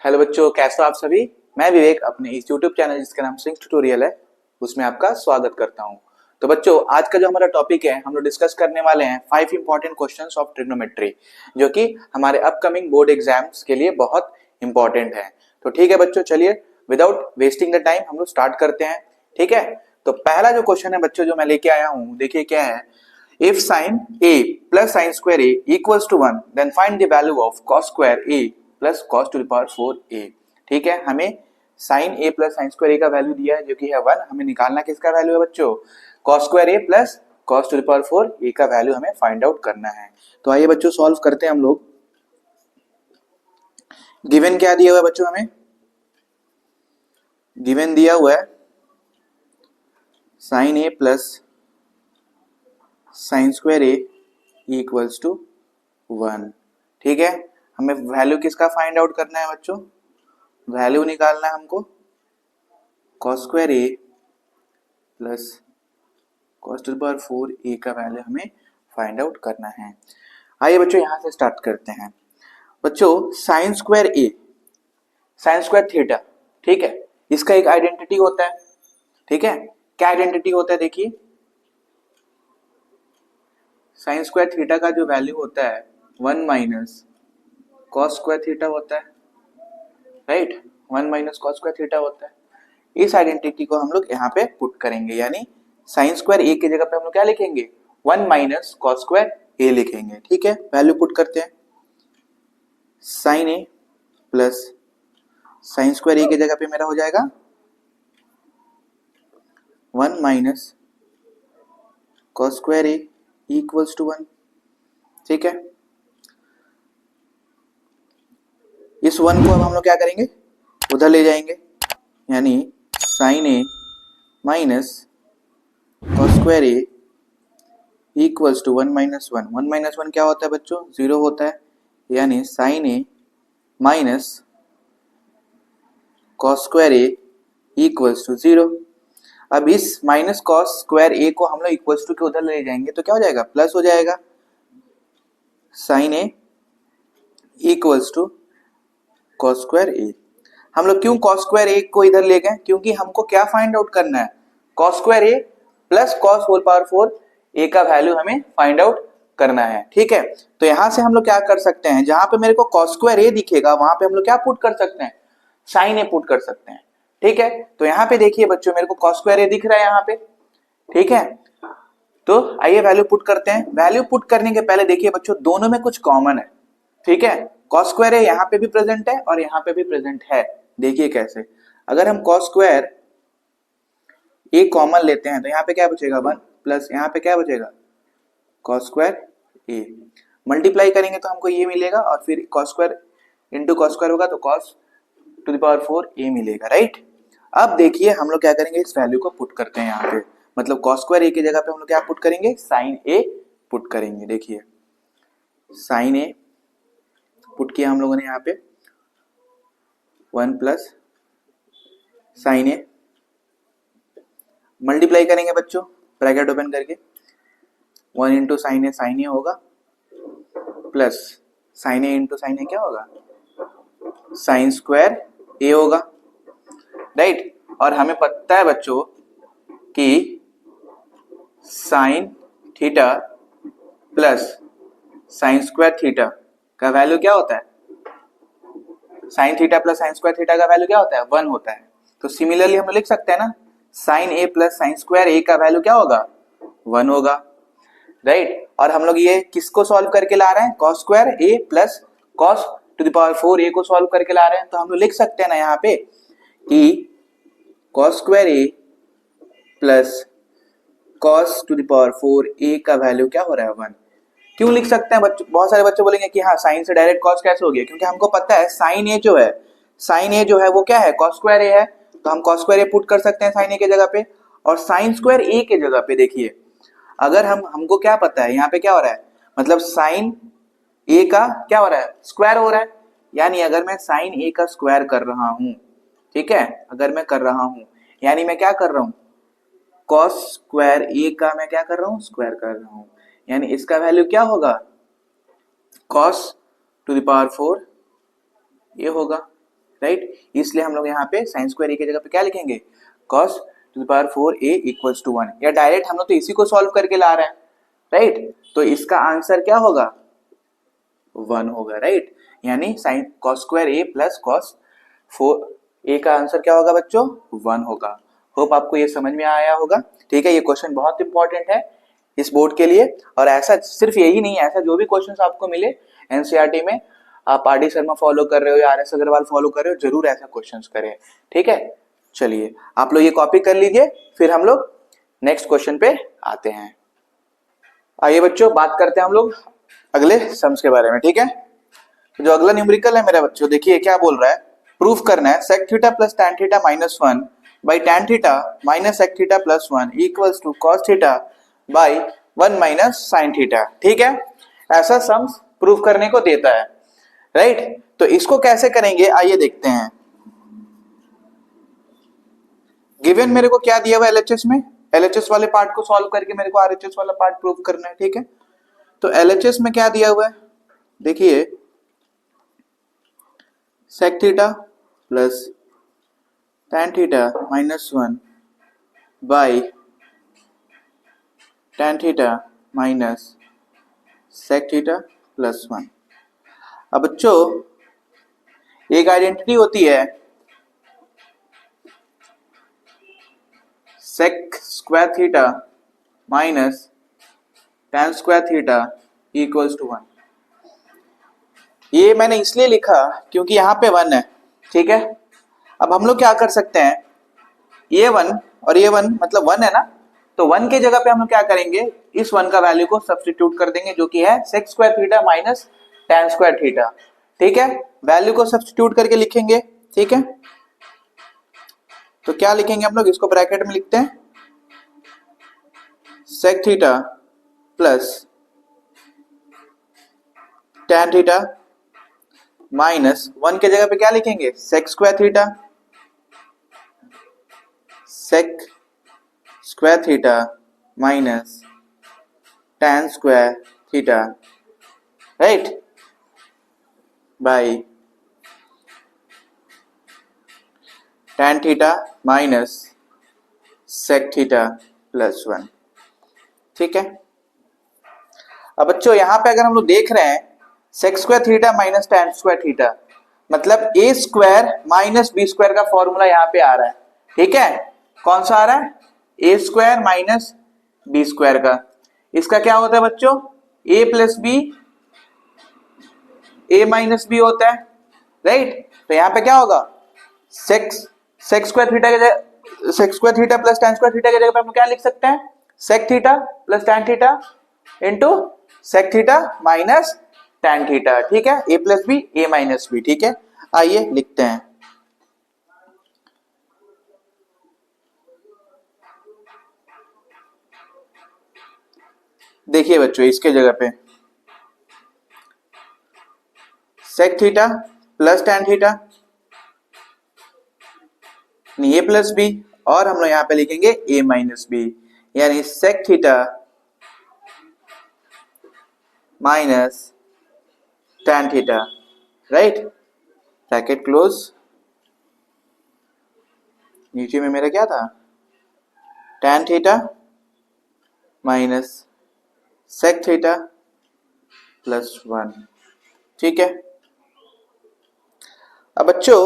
Hello बच्चों, कैसे हो आप सभी। मैं विवेक अपने इस यूट्यूब चैनल जिसका नाम सिंक्स ट्यूटोरियल है उसमें आपका स्वागत करता हूं। तो बच्चों, आज का जो हमारा टॉपिक है हम लोग डिस्कस करने वाले हैं 5 इंपॉर्टेंट क्वेश्चंस ऑफ ट्रिग्नोमेट्री, जो कि हमारे अपकमिंग बोर्ड एग्जाम्स के लिए बहुत इंपॉर्टेंट है। तो ठीक है बच्चों, चलिए विदाउट वेस्टिंग द टाइम हम लोग स्टार्ट करते हैं। ठीक है, तो पहला जो क्वेश्चन है बच्चों जो मैं लेके आया हूं, देखिए क्या है। If sin a plus sin square a equals to 1, then find the value of cos square a plus cos to the power 4a। ठीक है, हमें sin a plus sin square a का वैल्यू दिया है जो कि है 1। हमें निकालना किसका वैल्यू है बच्चों, cos square a plus cos to the power 4a का वैल्यू हमें फाइंड आउट करना है। तो आइए बच्चों सॉल्व करते हैं हम लोग। गिवन क्या दिया हुआ है बच्चों, हमें गिवन दिया हुआ है sin a plus sin square a equals to 1। ठीक है, हमें वैल्यू किसका फाइंड आउट करना है बच्चों, वैल्यू निकालना है हमको cos square a plus cos to the power 4a का वैल्यू हमें फाइंड आउट करना है। आइए बच्चों यहां से स्टार्ट करते हैं। बच्चों sine square a, sign square theta, ठीक है, इसका एक आइडेंटिटी होता है। ठीक है, क्या आइडेंटिटी होता है, देखिए साइन स्क्वायर थीटा का जो वैल्यू होता है 1 माइनस कॉस स्क्वायर थीटा होता है, right. 1 minus cos square theta होता है। इस आइडेंटिटी को हम लोग यहाँ पे पुट करेंगे, यानी साइन स्क्वायर ए की जगह पे हम लोग क्या लिखेंगे, 1 माइनस कॉस स्क्वायर ए लिखेंगे। ठीक है, वैल्यू पुट करते हैं। Sine A plus sine square a की जगह पे मेरा हो जाएगा 1 minus cos square a equals to 1। ठीक है, इस 1 को अब हम लोग क्या करेंगे, उधर ले जाएंगे, यानी sine A minus cos square a equals to 1 minus 1। 1 minus 1 क्या होता है बच्चों, 0 होता है, यानी sine A minus cos square a equals to 0। अब इस माइनस कॉस स्क्वायर ए को हम लोग इक्वल्स टू के उधर ले जाएंगे तो क्या हो जाएगा, प्लस हो जाएगा। Sine A equals to cos square A. हम लोग क्यों कॉस स्क्वायर ए को इधर ले गए, क्योंकि हमको क्या फाइंड आउट करना है, cos square A plus cos whole power 4 ए का वैल्यू हमें फाइंड आउट करना है। ठीक है, तो यहां से हम लोग क्या कर सकते हैं, जहां पे मेरे को कॉस स्क्वायर ए दिखेगा वहां पे हम लोग क्या पुट कर सकते हैं, साइन ए पुट कर सकते हैं। ठीक है, तो यहाँ पे देखिए बच्चों मेरे को कॉस स्क्वायर ए दिख रहा है यहाँ पे। ठीक है, तो आइए वैल्यू पुट करते हैं। वैल्यू पुट करने के पहले देखिए बच्चों दोनों में कुछ कॉमन है। ठीक है, कॉस स्क्वायर ए यहाँ पे भी प्रेजेंट है और यहाँ पे भी प्रेजेंट है। देखिए कैसे, अगर हम कॉस स्क्वायर ए कॉमन लेते हैं तो यहाँ पे क्या बचेगा 1 प्लस यहाँ पे क्या बचेगा कॉस स्क्वायर ए। मल्टीप्लाई करेंगे तो हमको ये मिलेगा और फिर cos square into cos square होगा तो कॉस टू द पावर 4 ए मिलेगा, राइट। अब देखिए हम लोग क्या करेंगे, इस वैल्यू को पुट करते हैं यहाँ पे, मतलब कॉस स्क्वायर ए की जगह पे हम लोग क्या पुट करेंगे, साइन ए पुट करेंगे। देखिए साइन ए पुट किया हम लोगों ने यहाँ पे 1 प्लस साइन ए, मल्टीप्लाई करेंगे बच्चों ब्रैकेट ओपन करके, 1 इंटू साइन ए होगा प्लस साइन ए इंटू साइन ए क्या होगा, साइन स्क्वायर ए होगा, राइट। और हमें पता है बच्चों कि sign theta plus sine square theta का वैल्यू क्या होता है, sign theta plus sine square theta का वैल्यू क्या होता है, 1 होता है। तो सिमिलरली हम लिख सकते हैं ना, साइन ए प्लस साइन स्क्वायर ए का वैल्यू क्या होगा, 1 होगा, राइट। और हम लोग ये किसको सॉल्व करके ला रहे हैं, cos square A plus cos two the power 4 ए को सॉल्व करके ला रहे हैं। तो हम लोग लिख सकते हैं ना यहाँ पे कि cos square A plus cos two the power 4 ए का वैल्यू क्या हो रहा है, 1। क्यों लिख सकते हैं बच्चों, बहुत सारे बच्चे बोलेंगे कि हाँ साइन से डायरेक्ट कॉस कैसे हो गया, क्योंकि हमको पता है साइन ए जो है, साइन ए जो है वो क्या है, कॉस स्क्वायर ए है। तो हम कॉस स्क्वायर ए पुट कर सकते हैं साइन ए के जगह पे, और साइन स्क्वायर ए के जगह पे देखिए, अगर हमको क्या पता है यहाँ पे क्या हो रहा है, मतलब साइन ए का क्या हो रहा है, स्क्वायर हो रहा है, यानी अगर मैं साइन ए का स्क्वायर कर रहा हूं, ठीक है, अगर मैं कर रहा हूं यानी मैं क्या कर रहा हूं, कॉस स्क्वायर ए का मैं क्या कर रहा हूं, स्क्वायर कर रहा हूं, यानी इसका वैल्यू क्या होगा, कॉस टू द पावर 4 ये होगा, राइट, इसलिए हम लोग यहाँ पे साइन स्क्वायर ए की जगह पे क्या लिखेंगे, cos to the power 4a equals to 1, या डायरेक्ट हम लोग तो इसी को सॉल्व करके ला रहे हैं, राइट, तो इसका आंसर क्या होगा, 1 होगा, राइट, यानी sine cos square a plus cos 4a का आंसर क्या होगा बच्चों, 1 होगा। होप आपको ये समझ में आया होगा। ठीक है, ये क्वेश्चन बहुत इंपॉर्टेंट है इस बोर्ड के लिए, और ऐसा सिर्फ यही नहीं, ऐसा जो भी क्वेश्चंस आपको मिले एनसीईआरटी में, आप आर डी शर्मा फॉलो कर रहे हो या आर एस अग्रवाल फॉलो कर रहे हो, जरूर ऐसा क्वेश्चंस करें। ठीक है, चलिए आप लोग ये कॉपी कर लीजिए, फिर हम लोग नेक्स्ट क्वेश्चन पे आते हैं। आइए बच्चों बात करते हैं हम लोग अगले सम्स के बारे में। ठीक है, तो जो अगला न्यूमेरिकल है मेरा बच्चों, देखिए क्या बोल रहा है, प्रूफ करना है sec theta plus tan theta minus 1 by tan theta minus sec theta plus 1 equals to cos theta by 1 minus sin theta. ठीक है, ऐसा सम्स प्रूफ करने को देता है, राइट, तो इसको कैसे करेंगे आइए देखते हैं। गिवन मेरे को क्या दिया हुआ एलएचएस में, एलएचएस वाले पार्ट को सॉल्व करके मेरे को आरएचएस वाला पार्ट प्रूफ करना है। ठीक है, तो एलएचएस में क्या दिया हुआ है, देखिए sec theta plus tan theta minus 1 by tan theta minus sec theta plus 1। अब बच्चों एक आइडेंटिटी होती है sec square theta minus tan square theta equals to 1। ये मैंने इसलिए लिखा क्योंकि यहाँ पे 1 है। ठीक है, अब हम लोग क्या कर सकते हैं, ये 1 और ये 1 मतलब 1 है ना, तो 1 के जगह पे हम लोग क्या करेंगे, इस 1 का वैल्यू को सब्स्टिट्यूट कर देंगे जो कि है sec square theta minus tan square theta. ठीक है, वैल्यू को सब्स्टिट्यूट करके लिखेंगे। ठीक है, तो क्या लिखेंगे हम लोग, इसको ब्रैकेट में लिखते हैं sec theta plus tan theta minus 1 के जगह पे क्या लिखेंगे, sec square theta, sec square theta minus tan square theta, right, by tan theta minus sec theta plus 1। ठीक है, अब बच्चों यहां पे अगर हम लोग देख रहे हैं sec square theta minus tan square theta, मतलब a square minus b square का फॉर्मूला यहाँ पे आ रहा है। ठीक है, कौन सा आ रहा है, a square minus b square का, इसका क्या होता है बच्चों, a plus b a minus b होता है, राइट, तो यहाँ पे क्या होगा, sec स्क्वायर थीटा के sec square theta plus tan square theta की जगह पे हम क्या लिख सकते हैं, sec theta plus tan theta into sec theta minus tan theta. ठीक है, a plus b a minus b. ठीक है, आइए लिखते हैं, देखिए बच्चों इसके जगह पे sec theta plus tan theta A plus B, और हम लोग यहाँ पे लिखेंगे a माइनस बी, यानी sec theta minus tan theta, right, bracket close, नीचे में मेरा क्या था, tan theta minus sec theta plus 1। ठीक है, अब बच्चों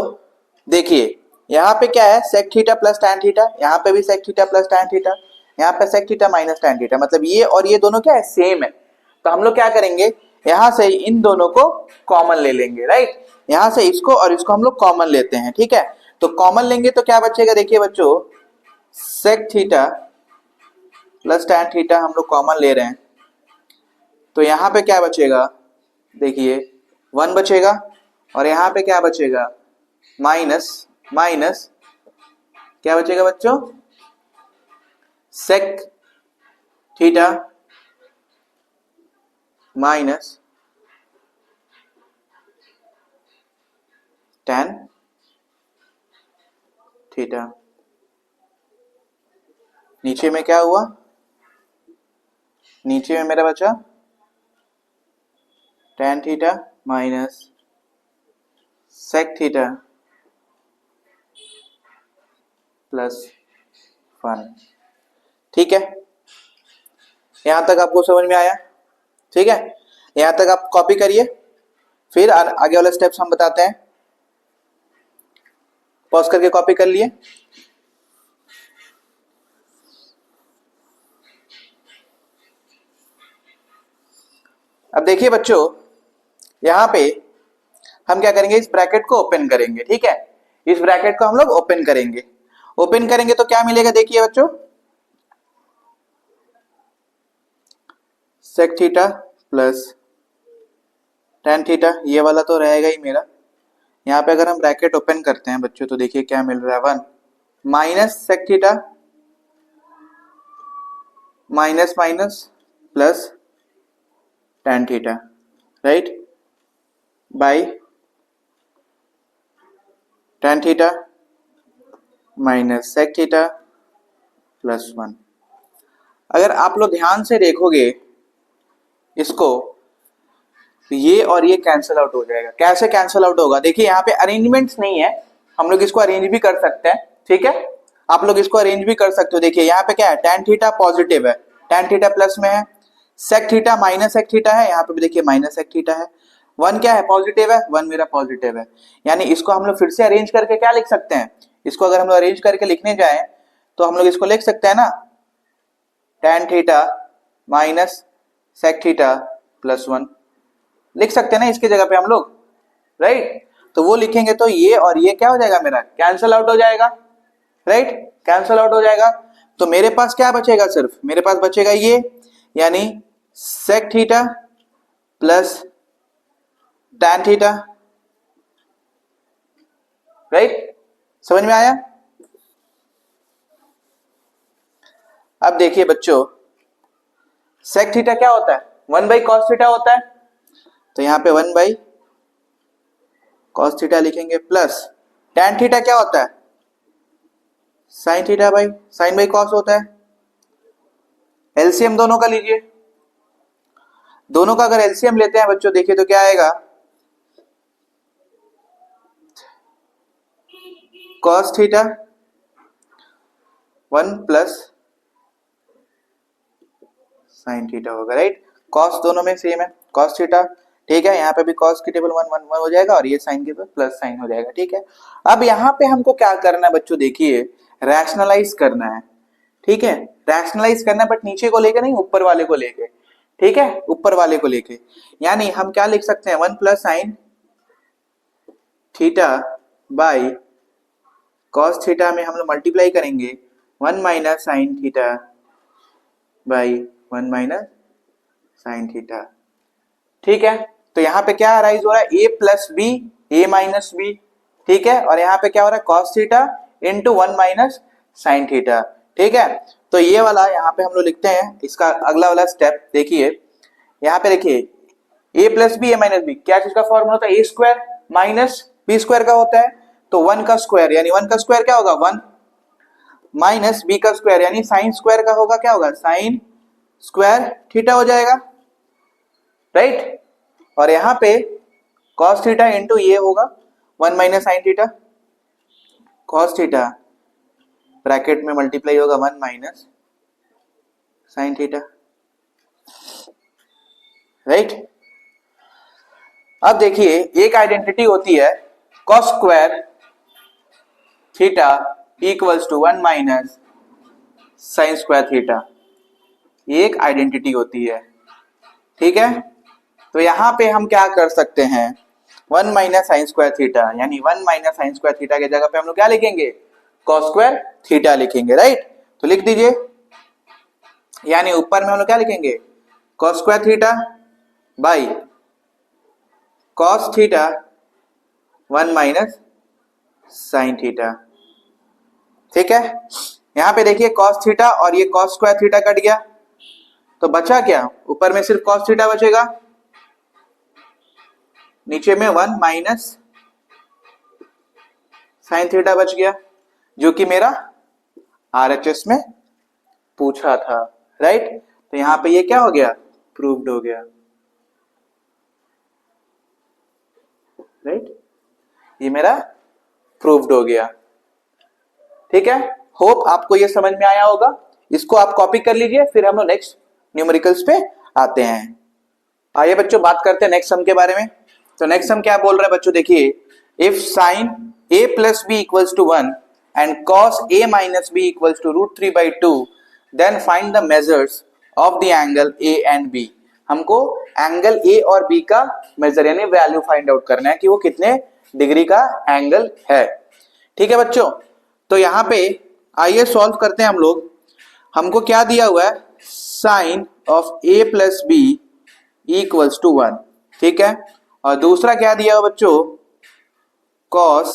देखिए यहाँ पे क्या है, sec theta plus tan theta, यहाँ पे भी sec theta plus tan theta, यहाँ पे sec theta minus tan theta, मतलब ये और ये दोनों क्या है, सेम है, तो हम लोग क्या करेंगे, यहाँ से इन दोनों को कॉमन ले लेंगे, राइट, यहाँ से इसको और इसको हम लोग कॉमन लेते हैं। ठीक है, तो कॉमन लेंगे तो क्या बचेगा, देखिए बच्चों sec theta plus tan theta हम लोग कॉमन ले रहे हैं, तो यहाँ पे क्या बचेगा, देखिए 1 बचेगा, और यहाँ पे क्या बचेगा, माइनस माइनस क्या बचेगा बच्चों, sec theta minus tan theta, नीचे में क्या हुआ, नीचे में मेरा बचा tan theta minus sec theta +1। ठीक है, यहां तक आपको समझ में आया? ठीक है, यहां तक आप कॉपी करिए, फिर आगे वाले स्टेप्स हम बताते हैं। पॉज करके कॉपी कर लिए। अब देखिए बच्चों, यहां पे हम क्या करेंगे, इस ब्रैकेट को ओपन करेंगे। ठीक है, इस ब्रैकेट को हम लोग ओपन करेंगे। ओपन करेंगे तो क्या मिलेगा, देखिए बच्चों, sec theta plus tan theta, ये वाला तो रहेगा ही मेरा। यहाँ पे अगर हम ब्रैकेट ओपन करते हैं बच्चों तो देखिए क्या मिल रहा है, 1 minus sec theta minus minus plus tan theta, right, by tan theta minus sec theta +1। अगर आप लोग ध्यान से देखोगे इसको, तो ये और ये कैंसिल आउट हो जाएगा। कैसे कैंसिल आउट होगा, देखिए यहाँ पे अरेंजमेंट्स नहीं है, हम लोग इसको अरेंज भी कर सकते हैं। ठीक है, आप लोग इसको अरेंज भी कर सकते हो। देखिए यहाँ पे क्या है, टेन थीटा पॉजिटिव है, टेन थीटा प्लस में है, sec theta minus sec theta है, यहाँ पे भी देखिए माइनस सेक थीटा है, 1 क्या है, पॉजिटिव है, 1 मेरा पॉजिटिव है। यानी इसको हम लोग फिर से अरेंज करके क्या लिख सकते हैं, इसको अगर हम लोग अरेंज करके लिखने जाए तो हम लोग इसको लिख सकते हैं ना, tan theta minus sec theta +1 लिख सकते हैं ना इसकी जगह पे हम लोग, राइट। तो वो लिखेंगे तो ये और ये क्या हो जाएगा, मेरा कैंसिल आउट हो जाएगा, राइट, कैंसिल आउट हो जाएगा। तो मेरे पास क्या बचेगा, सिर्फ मेरे पास बचेगा ये, यानी sec theta plus tan theta, right, समझ में आया? अब देखिए बच्चों, सेक थीटा क्या होता है, 1 बाई कॉस थीटा होता है, तो यहां पे 1 बाई कॉस थीटा लिखेंगे, प्लस टैन थीटा क्या होता है, sign theta by sine by cos होता है। एलसीएम दोनों का लीजिए, दोनों का अगर एलसीएम लेते हैं बच्चों, देखिए तो क्या आएगा, cos theta 1 plus sine theta होगा, राइट। कॉस दोनों में सेम है, कॉस थीटा, ठीक है, यहाँ पे भी कॉस की टेबल 1 1 1 हो जाएगा और ये साइन के प्लस साइन हो जाएगा। ठीक है, अब यहाँ पे हमको क्या करना है बच्चों, देखिए रैशनलाइज करना है। ठीक है, रैशनलाइज करना है, बट नीचे को लेके नहीं, ऊपर वाले को लेके। ठीक है, ऊपर वाले को लेके, यानी हम क्या लिख सकते हैं, 1 plus sine theta by cos theta में हम लोग मल्टीप्लाई करेंगे 1 minus sine theta by 1 minus sine theta. ठीक है, तो यहाँ पे क्या राइज हो रहा है, a plus b a minus b. ठीक है, और यहाँ पे क्या हो रहा है, cos theta into 1 minus sine theta. ठीक है, तो ये वाला यहाँ पे हम लोग लिखते हैं, इसका अगला वाला स्टेप देखिए, यहाँ पे देखिए a plus b a minus b, क्या चीज का फॉर्मूला होता है, a square minus b square का होता है, तो 1 का स्क्वायर, यानी 1 का स्क्वायर क्या होगा 1 माइनस बी का स्क्वायर, यानी साइन स्क्वायर का होगा क्या होगा, साइन स्क्वायर थीटा हो जाएगा, राइट। और यहां पे cos थीटा इंटू ये होगा 1 minus sine theta, cos theta bracket में मल्टीप्लाई होगा 1 माइनस साइन थीटा, राइट। अब देखिए एक आइडेंटिटी होती है cos square theta equals to 1 minus sine square theta, ये एक आइडेंटिटी होती है। ठीक है, तो यहां पे हम क्या कर सकते हैं, 1 माइनस साइन स्क्वायर थीटा, यानी 1 माइनस साइन स्क्वायर थीटा की जगह पे हम लोग क्या लिखेंगे, कॉस स्क्वायर थीटा लिखेंगे, राइट। तो लिख दीजिए, यानी ऊपर में हम लोग क्या लिखेंगे, cos square theta by cos theta 1 minus sine theta. ठीक है, यहां पे देखिए कॉस थीटा और ये कॉस स्क्वायर थीटा कट गया, तो बचा क्या, ऊपर में सिर्फ कॉस थीटा बचेगा, नीचे में 1 माइनस साइन थीटा बच गया, जो कि मेरा आरएचएस में पूछा था, राइट। तो यहां पे ये क्या हो गया, प्रूव्ड हो गया, राइट, ये मेरा प्रूव्ड हो गया। ठीक है, होप आपको ये समझ में आया होगा। इसको आप कॉपी कर लीजिए, फिर हम लोग नेक्स्ट न्यूमेरिकल्स पे आते हैं। आइए बच्चों बात करते हैं नेक्स्ट सम के बारे में। तो नेक्स्ट सम क्या बोल रहा है बच्चों, देखिए, if sine a plus b equals to 1 and cos a minus b equals to √3/2 then find the measures of the angle a and b। हमको एंगल a और b का मेजर यानी वैल्यू फाइंड आउट करना है कि वो कितने degree का एंगल है। ठीक है बच्चों, तो यहां पे आइए सॉल्व करते हैं हम लोग। हमको क्या दिया हुआ है, sine of a plus b equals to 1, ठीक है, और दूसरा क्या दिया हुआ बच्चों, cos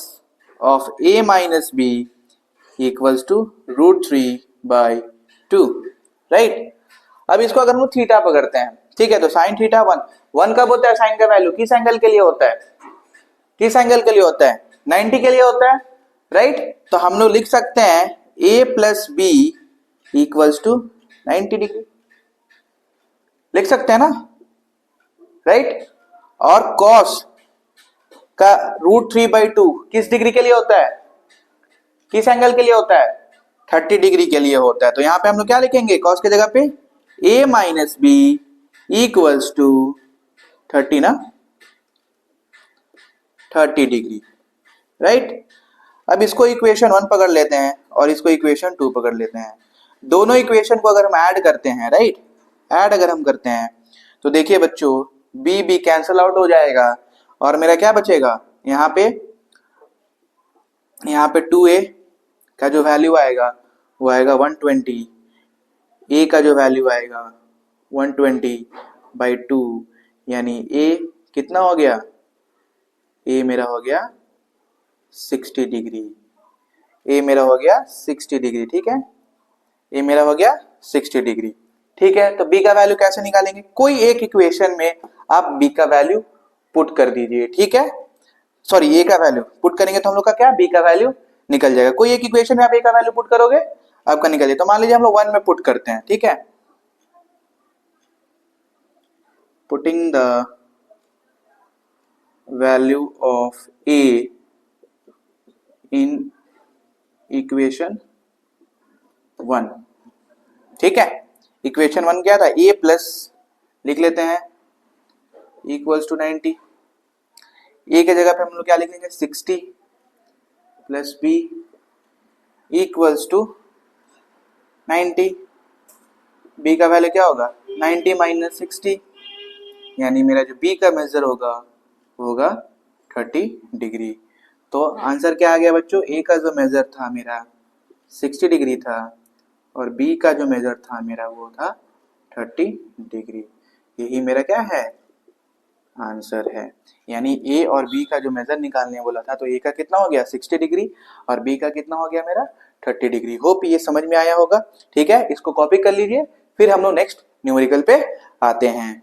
of a minus b equals to √3/2, right. अब इसको अगर हम थीटा पकड़ते हैं, ठीक है, तो साइन थीटा 1 कब होता है, साइन का वैल्यू किस एंगल के लिए होता है, किस एंगल के लिए होता है, 90 के लिए होता है, राइट। तो हम लोग लिख सकते हैं a plus b equals to 90 degree, लिख सकते हैं ना, राइट। और cos का √3/2 किस डिग्री के लिए होता है, किस एंगल के लिए होता है, 30 डिग्री के लिए होता है। तो यहां पे हम लोग क्या लिखेंगे, cos की जगह पे a minus b equals to 30 ना, 30 डिग्री, राइट। अब इसको इक्वेशन 1 पकड़ लेते हैं और इसको इक्वेशन 2 पकड़ लेते हैं। दोनों इक्वेशन को अगर हम ऐड करते हैं, राइट, ऐड अगर हम करते हैं तो देखिए बच्चों, बी बी कैंसल आउट हो जाएगा और मेरा क्या बचेगा, यहाँ पे 2a का जो वैल्यू आएगा वो आएगा 120, a का जो वैल्यू आएगा 120/2, यानी a कितना हो गया, a मेरा हो गया 60 डिग्री, a मेरा हो गया 60 डिग्री, ठीक है, a मेरा हो गया 60 डिग्री, ठीक है। तो b का वैल्यू कैसे निकालेंगे, कोई एक इक्वेशन में आप b का वैल्यू पुट कर दीजिए, ठीक है, सॉरी a का वैल्यू पुट करेंगे तो हम लोग का क्या, b का वैल्यू निकल जाएगा। कोई एक इक्वेशन में आप a का वैल्यू पुट करोगे आपका निकल जाएगा। तो मान लीजिए हम लोग 1 में पुट करते हैं, ठीक है, putting the value of a in equation 1, ठीक है। इक्वेशन 1 क्या था, a प्लस लिख लेते हैं इक्वल्स टू 90, a के जगह पे हम लोग क्या लिखेंगे, 60 प्लस b इक्वल्स टू 90, b का वैल्यू क्या होगा, 90 माइनस 60, यानी मेरा जो b का मेजर होगा वो होगा 30 डिग्री। तो आंसर क्या आ गया बच्चों, a का जो मेजर था मेरा 60 डिग्री था और b का जो मेजर था मेरा वो था 30 डिग्री। यही मेरा क्या है, आंसर है। यानी a और b का जो मेजर निकालने बोला था, तो a का कितना हो गया 60 डिग्री और b का कितना हो गया मेरा 30 डिग्री। होप ये समझ में आया होगा, ठीक है, इसको कॉपी कर लीजिए, फिर हम लोग नेक्स्ट न्यूमेरिकल पे आते हैं।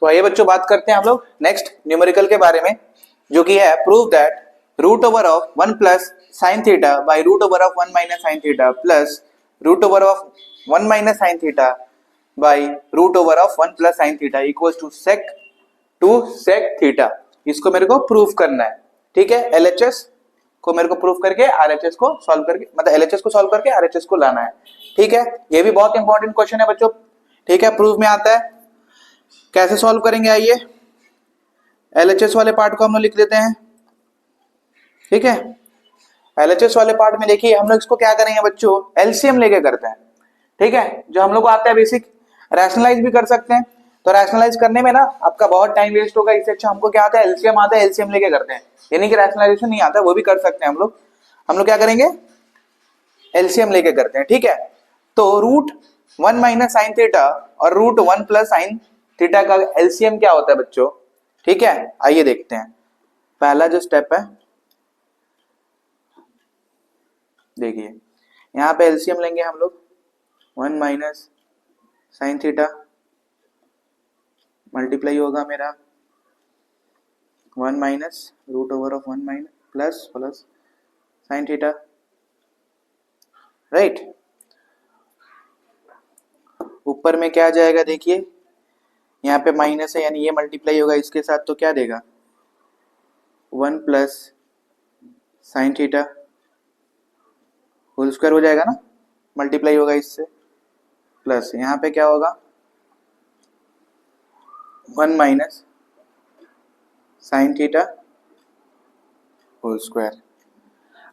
तो आइए बच्चों बात करते हैं हम लोग नेक्स्ट न्यूमेरिकल के बारे में, जो कि है prove that root over of 1 plus sine theta by root over of 1 minus sine theta plus root over of 1 minus sine theta by root over of 1 plus sine theta equals to sec theta. इसको मेरे को prove करना है, ठीक है, LHS को मेरे को प्रूव करके RHS को सॉल्व करके, मतलब LHS को सॉल्व करके RHS को लाना है, ठीक है। ये भी बहुत इंपॉर्टेंट क्वेश्चन है बच्चों, ठीक है, प्रूफ में आता है। कैसे सॉल्व करेंगे, आइए LHS वाले पार्ट को हम लोग लिख देते हैं, ठीक है। LHS वाले पार्ट में देखिए हम लोग इसको क्या करेंगे बच्चों, LCM लेके करते हैं, ठीक है, जो हम लोग को आता है बेसिक। रैशनलाइज भी कर सकते हैं, तो रैशनलाइज करने में ना आपका बहुत टाइम वेस्ट होगा, इससे अच्छा हमको क्या आता है, LCM आता है, LCM लेके करते हैं। यानी कि रैशनलाइजेशन नहीं आता, वो भी कर सकते हैं हम लोग। हम लोग क्या करेंगे, LCM लेके करते हैं, ठीक है। तो √1 माइनस साइन थीटा और √1 प्लस साइन थीटा का LCM क्या होता है बच्चों, ठीक है। आइए देखते हैं, पहला जो स्टेप है, देखिए यहाँ पे LCM लेंगे हम लोग, 1 माइनस साइन थीटा मल्टीप्लाई होगा मेरा 1 minus root over of 1 minus plus sine theta, right. ऊपर में क्या आ जाएगा, देखिए यहाँ पे माइनस है, यानी ये मल्टीप्लाई होगा इसके साथ, तो क्या देगा 1 plus sine theta whole square हो जाएगा ना, मल्टीप्लाई होगा इससे, प्लस यहाँ पे क्या होगा 1 minus sine theta whole square.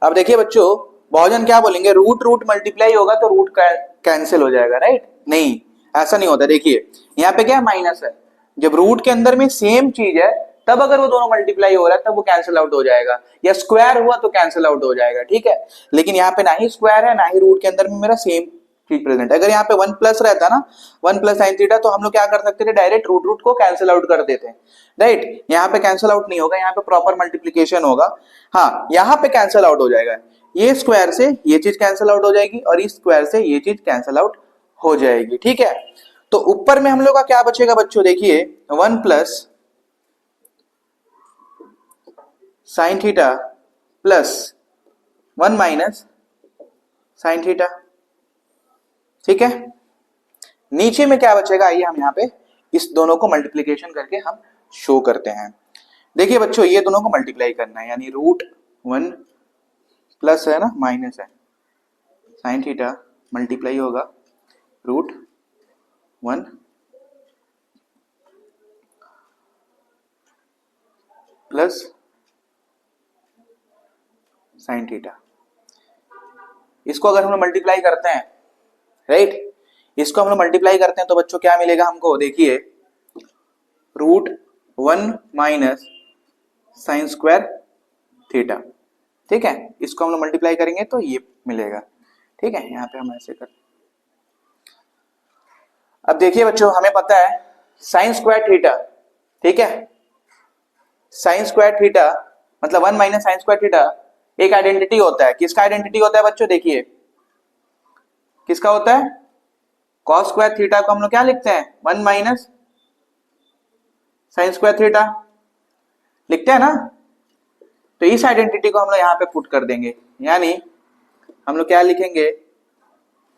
अब देखिए बच्चों, बहुत जन क्या बोलेंगे रूट रूट मल्टीप्लाई होगा तो रूट कैंसिल हो जाएगा, राइट? नहीं, ऐसा नहीं होता। देखिए यहाँ पे क्या माइनस है, जब रूट के अंदर में सेम चीज है तब अगर वो दोनों मल्टीप्लाई हो रहा है तब वो कैंसिल आउट हो जाएगा, या स्क्वायर हुआ तो कैंसिल आउट हो जाएगा, ठीक है। लेकिन यहाँ पे ना ही स्क्वायर है ना ही रूट के अंदर में मेरा सेम चीज प्रेजेंट है। अगर यहाँ पे 1 प्लस रहता ना, 1 प्लस साइन थीटा, तो हम लोग क्या कर सकते थे, डायरेक्ट रूट रूट को कैंसिल आउट कर देते हैं, राइट। यहाँ पे कैंसिल आउट नहीं होगा, यहाँ पे प्रॉपर मल्टीप्लीकेशन होगा। हाँ, यहाँ पे कैंसिल आउट हो जाएगा, ये स्क्वायर से ये चीज कैंसिल आउट हो जाएगी और इस स्क्वायर से ये चीज कैंसिल आउट हो जाएगी, ठीक है। तो ऊपर में हम लोग का क्या बचेगा बच्चों, देखिए 1 plus sine theta plus 1 minus sine theta, ठीक है। नीचे में क्या बचेगा, आइए हम यहाँ पे इस दोनों को मल्टीप्लीकेशन करके हम शो करते हैं। देखिए बच्चों, ये दोनों को मल्टीप्लाई करना है, यानी रूट 1 प्लस है ना माइनस है साइन थीटा मल्टीप्लाई होगा रूट 1 प्लस साइन थीटा। इसको अगर हम लोग मल्टीप्लाई करते हैं, राइट, इसको हम लोग मल्टीप्लाई करते हैं तो बच्चों क्या मिलेगा हमको, देखिए root 1 minus sine square theta, ठीक है। इसको हम लोग मल्टीप्लाई करेंगे तो ये मिलेगा, ठीक है। यहाँ पे हम ऐसे कर, अब देखिए बच्चों, हमें पता है साइन स्क्वायर थीटा, ठीक है, साइन स्क्वायर थीटा मतलब 1 माइनस साइन स्क्वायर थीटा एक आइडेंटिटी होता है। किसका आइडेंटिटी होता है बच्चों, देखिए किसका होता है, कॉस स्क्वायर थीटा को हम लोग क्या लिखते हैं, 1 माइनस साइन स्क्वायर थीटा लिखते हैं ना। तो इस आइडेंटिटी को हम लोग यहाँ पे पुट कर देंगे, यानी हम लोग क्या लिखेंगे,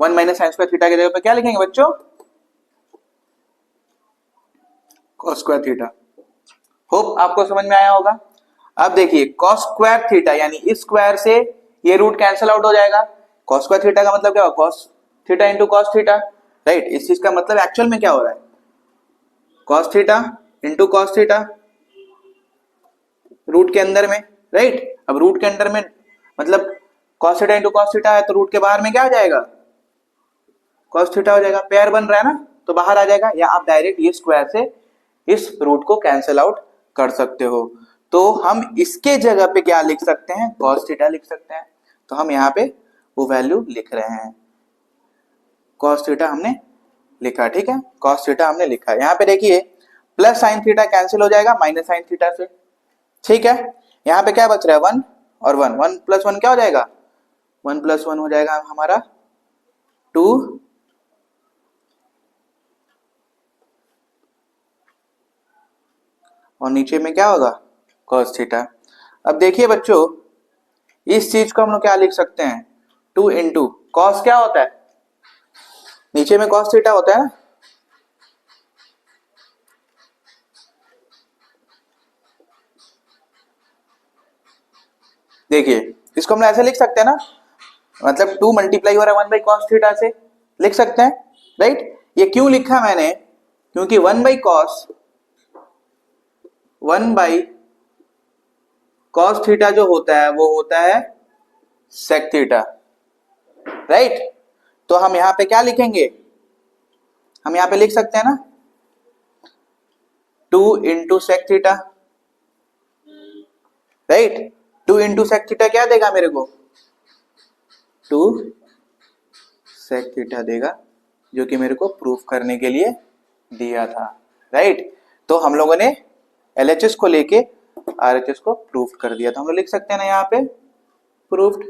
1 माइनस साइन स्क्वायर थीटा की जगह पे क्या लिखेंगे बच्चों, कॉस स्क्वायर थीटा। होप आपको समझ में आया होगा। अब देखिए कॉस स्क्वायर थीटा, यानी इस स्क्वायर से ये रूट कैंसिल आउट हो जाएगा। कॉस स्क्वायर थीटा का मतलब क्या होगा, cos theta into cos theta, right. इस चीज का मतलब एक्चुअल में क्या हो रहा है, cos theta into cos theta root के अंदर में, राइट। अब रूट के अंदर में मतलब cos theta into cos theta है तो रूट के बाहर में क्या हो जाएगा, कॉस थीटा हो जाएगा। पेयर बन रहा है ना, तो बाहर आ जाएगा, या आप डायरेक्ट ये स्क्वायर से इस रूट को कैंसिल आउट कर सकते हो। तो हम इसके जगह पे क्या लिख सकते हैं, कॉस थीटा लिख सकते हैं। तो हम यहाँ पे वो वैल्यू लिख रहे हैं, कॉस थीटा हमने लिखा, ठीक है, कॉस थीटा हमने लिखा। यहाँ पे देखिए प्लस साइन थीटा कैंसिल हो जाएगा माइनस साइन थीटा से, ठीक है। यहाँ पे क्या बच रहा है, 1 और 1, 1 प्लस 1 क्या हो जाएगा, 1 प्लस 1 हो जाएगा हमारा 2, और नीचे में क्या होगा, cos थीटा। अब देखिए बच्चों, इस चीज को हम लोग क्या लिख सकते हैं, 2 इंटू कॉस क्या होता है, नीचे में cos थीटा होता है ना, देखिए इसको हम लोग ऐसे लिख सकते हैं ना, मतलब 2 मल्टीप्लाई हो रहा है 1 बाई कॉस थीटा से, लिख सकते हैं, राइट। ये क्यों लिखा मैंने, क्योंकि 1 by cos, 1 by cos theta जो होता है वो होता है सेक थीटा, राइट। तो हम यहां पे क्या लिखेंगे, हम यहां पे लिख सकते हैं ना 2 into sec theta, right. 2 into sec theta क्या देगा मेरे को, 2 सेक थीटा देगा, जो कि मेरे को प्रूफ करने के लिए दिया था, राइट। तो हम लोगों ने LHS को लेके RHS को प्रूफ कर दिया, तो हम लोग लिख सकते हैं ना यहाँ पे प्रूफ्ड,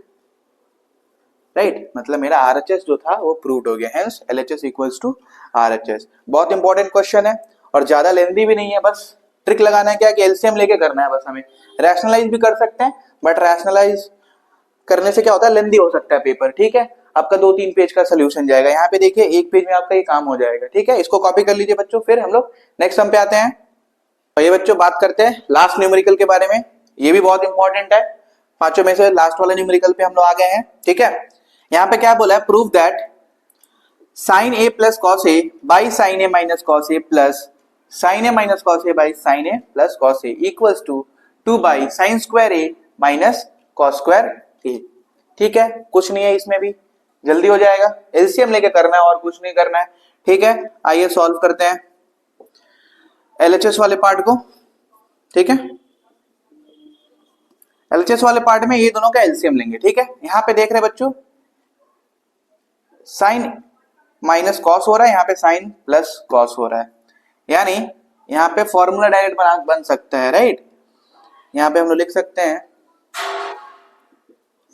राइट। मतलब मेरा RHS जो था वो प्रूव्ड हो गया, hence LHS equals to RHS। बहुत इंपॉर्टेंट क्वेश्चन है और ज्यादा लेंथी भी नहीं है, बस ट्रिक लगाना है क्या कि एलसीएम लेके करना है बस। हमें रैशनलाइज भी कर सकते हैं, बट रैशनलाइज करने से क्या होता है, लेंथी हो सकता है पेपर, ठीक है। आपका 2-3 पेज का सोल्यूशन जाएगा, यहाँ पे देखिए 1 पेज में आपका ये काम हो जाएगा, ठीक है। इसको कॉपी कर लीजिए बच्चों, फिर हम लोग नेक्स्ट सम पे आते हैं। और ये बच्चों बात करते हैं लास्ट न्यूमेरिकल के बारे में, ये भी बहुत इंपॉर्टेंट है, पांचों में से लास्ट वाला न्यूमेरिकल पे हम लोग आ गए हैं, ठीक है। यहाँ पे क्या बोला है, prove that sine A plus cos A by sine A minus cos A plus sine A minus cos A by sine A plus cos A equals to 2 by sine square A minus cos square A. ठीक है, कुछ नहीं है इसमें भी, जल्दी हो जाएगा, एलसीएम लेके करना है और कुछ नहीं करना है। ठीक है, आइए सॉल्व करते हैं एलएचएस वाले पार्ट को। ठीक है, एलएचएस वाले पार्ट में ये दोनों का एलसीएम लेंगे। ठीक है, यहां पे देख रहे बच्चों साइन माइनस कॉस हो रहा है, यहाँ पे साइन प्लस कॉस हो रहा है, यानी यहाँ पे फॉर्मूला डायरेक्ट बन सकता है, राइट। यहाँ पे हम लोग लिख सकते हैं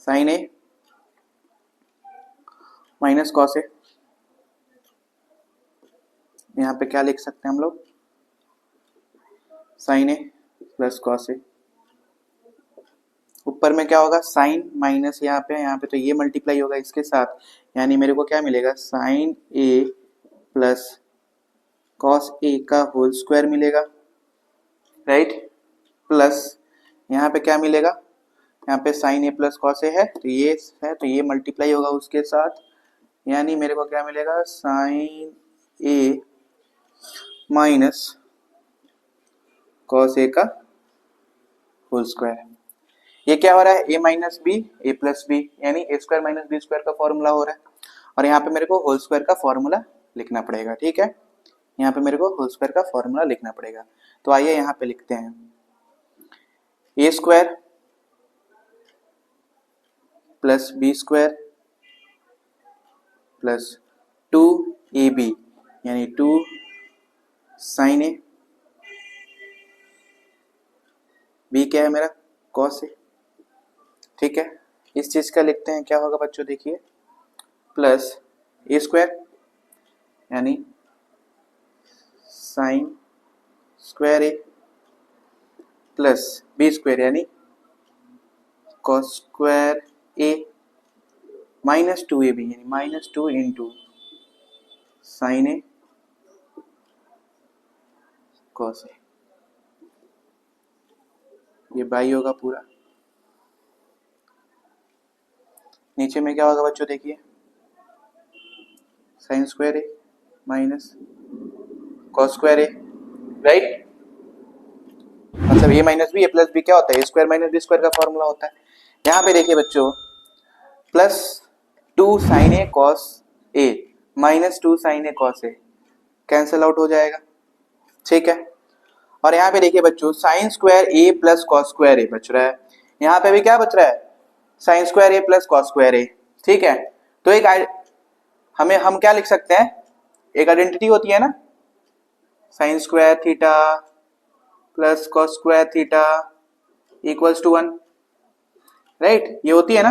साइन ए माइनस कॉस ए, यहाँ पे क्या लिख सकते हैं हम लोग, साइन ए प्लस कॉस ए। ऊपर में क्या होगा, साइन माइनस यहाँ पे तो ये मल्टीप्लाई होगा इसके साथ, यानी मेरे को क्या मिलेगा, साइन ए प्लस कॉस ए का होल स्क्वायर मिलेगा, राइट। प्लस यहाँ पे क्या मिलेगा, यहाँ पे साइन ए प्लस कॉस ए है तो ये मल्टीप्लाई होगा उसके साथ, यानी मेरे को क्या मिलेगा, साइन ए माइनस कॉस ए का होल स्क्वायर। ये क्या हो रहा है, ए माइनस बी ए प्लस बी, यानी ए स्क्वायर माइनस बी स्क्वायर का फॉर्मूला हो रहा है, और यहाँ पे मेरे को होल स्क्वायर का फॉर्मूला लिखना पड़ेगा। ठीक है, यहाँ पे मेरे को होल स्क्वायर का फॉर्मूला लिखना पड़ेगा, तो आइए यहाँ पे लिखते हैं A square plus B square plus 2ab यानी 2 साइन ए, बी क्या है मेरा, कॉस ए। ठीक है, इस चीज का लिखते हैं, क्या होगा बच्चों देखिए, प्लस ए स्क्वायर यानी sign square A plus B square यानी cos square A minus 2ab यानी minus 2 into sine A cos A, ये बाई होगा पूरा। नीचे में क्या होगा बच्चों देखिए, sign square A minus cos square A, right. मतलब ए माइनस बी ए प्लस बी क्या होता है, a square minus b square का फॉर्मूला होता है। यहाँ पे देखिए बच्चों plus 2 sign A cos A minus 2 sign A cos A cancel out हो जाएगा। ठीक है, और यहाँ पे देखिए बच्चों sign square A plus cos square ए बच रहा है, यहाँ पे भी क्या बच रहा है, sign square A plus cos square A. ठीक है, तो एक हम क्या लिख सकते हैं, एक आइडेंटिटी होती है ना, sine square theta plus cos square theta equals to 1, right, ये होती है ना।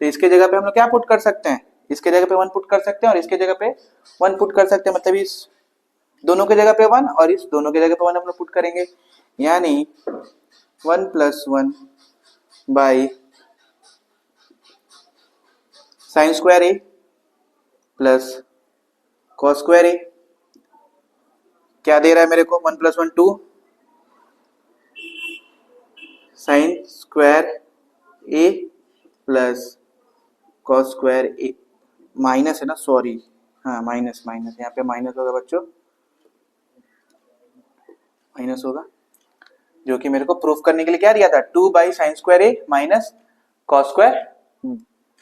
तो इसके जगह पे हम लोग क्या पुट कर सकते हैं, इसके जगह पे 1 पुट कर सकते हैं और इसके जगह पे 1 पुट कर सकते हैं, मतलब इस दोनों के जगह पे 1 और इस दोनों के जगह पे 1 हम लोग पुट करेंगे, यानी 1 + 1 by sine square A plus cos square A, क्या दे रहा है मेरे को, 1 + 1 2 sign square A plus cos square A, minus है ना, सॉरी, हाँ माइनस, यहाँ पे माइनस होगा बच्चों, माइनस होगा, जो कि मेरे को प्रूफ करने के लिए क्या दिया था, 2 by sine square A minus cos square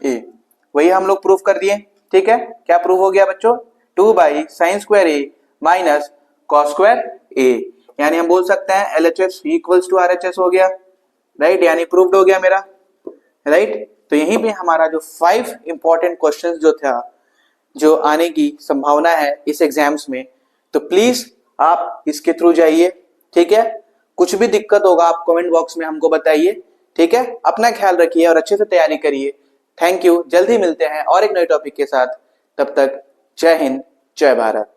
A, वही हम लोग प्रूफ कर दिए। ठीक है, क्या प्रूफ हो गया बच्चों, 2 by sine square A minus cos square A, यानी हम बोल सकते हैं LHS इक्वल्स टू RHS हो गया, राइट, यानी प्रूव्ड हो गया मेरा, राइट। तो यहीं पे हमारा जो 5 इंपॉर्टेंट क्वेश्चंस जो था, जो आने की संभावना है इस एग्जाम्स में, तो प्लीज आप इसके थ्रू जाइए। ठीक है, कुछ भी दिक्कत होगा आप कमेंट बॉक्स में हमको बताइए। ठीक है, अपना ख्याल रखिए और अच्छे से तैयारी करिए। थैंक यू, जल्द ही मिलते हैं और एक नए टॉपिक के साथ, तब तक जय हिंद जय भारत।